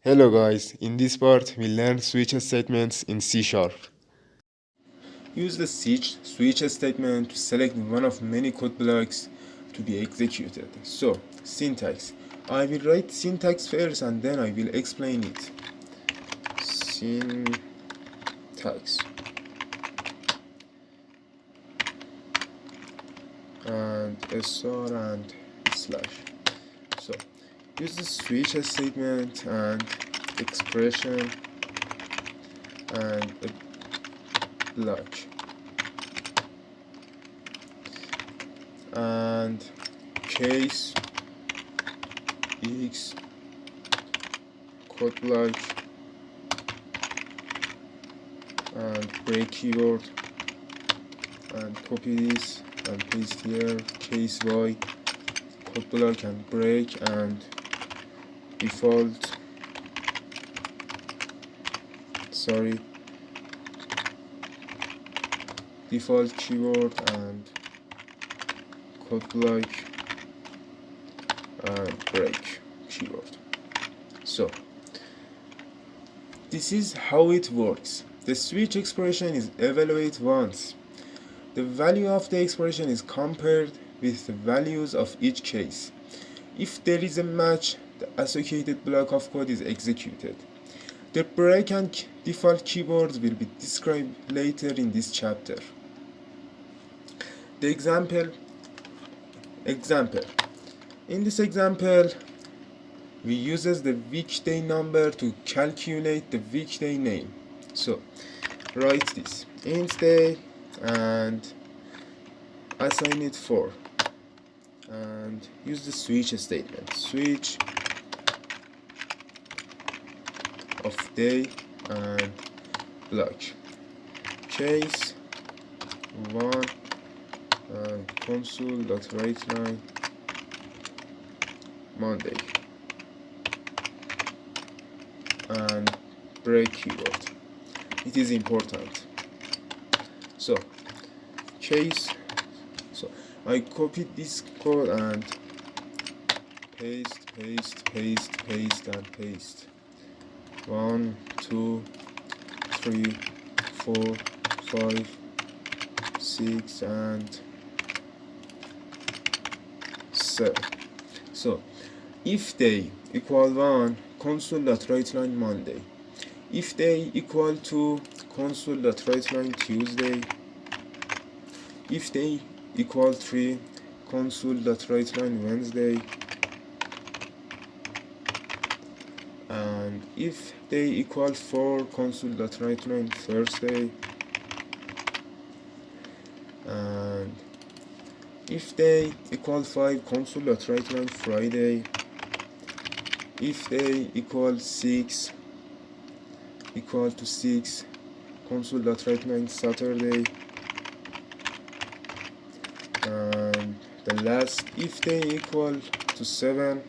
Hello guys, in this part we learn switch statements in C Sharp. Use the switch statement to select one of many code blocks to be executed. So, syntax. I will write syntax first and then I will explain it. Syntax. And a star and slash. So, use the switch statement and expression and a block and case x code block and break keyword and copy this and paste here case y code block and break and default default keyword and code block and break keyword. So this is how it works. The switch expression is evaluated once. The value of the expression is compared with the values of each case. If there is a match, the associated block of code is executed. The break and default keywords will be described later in this chapter. The example. In this example, we uses the weekday number to calculate the weekday name. So write this int day and assign it 4 and use the switch statement. Switch of day and block case 1 and console.writeLine Monday and break keyword. It is important. So case. So I copied this code and paste and paste. 1, 2, 3, 4, 5, 6 and 7. So if they equal 1, console.writeLine Monday. If they equal to console.writeLine Tuesday. If they equal 3, console.writeLine Wednesday. And if they equal 4, console.writeLine Thursday. And if they equal 5, console.writeLine Friday. If they equal 6, console.writeLine Saturday. And the last, if they equal to 7,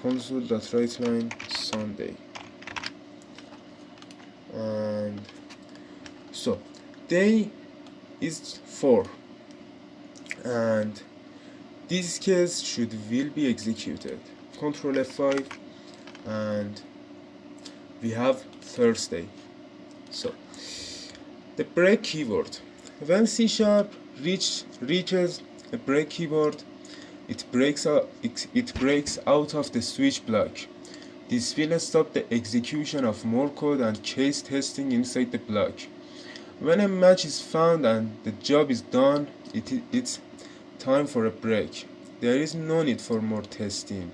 console.writeLine Sunday. And so day is 4 and this case will be executed. Control F5 and we have Thursday. So the break keyword. When C# reaches a break keyword, it breaks out of the switch block. This will stop the execution of more code and case testing inside the block. When a match is found and the job is done, it's time for a break. There is no need for more testing.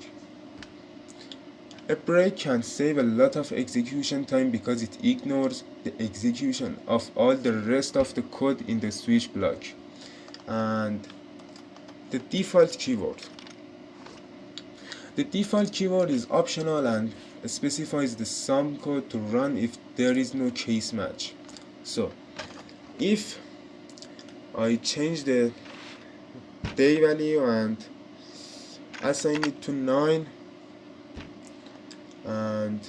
A break can save a lot of execution time because it ignores the execution of all the rest of the code in the switch block. And the default keyword. The default keyword is optional and specifies the sum code to run if there is no case match. So if I change the day value and assign it to 9 and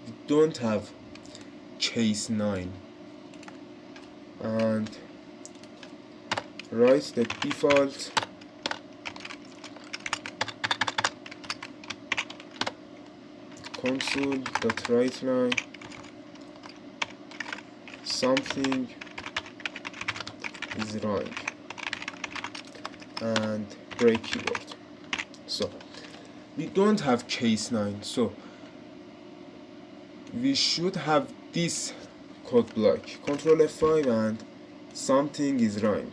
we don't have case 9 and write the default console.writeLine something is wrong and break keyboard. So we don't have case 9, so we should have this code block, Control F5 and something is wrong.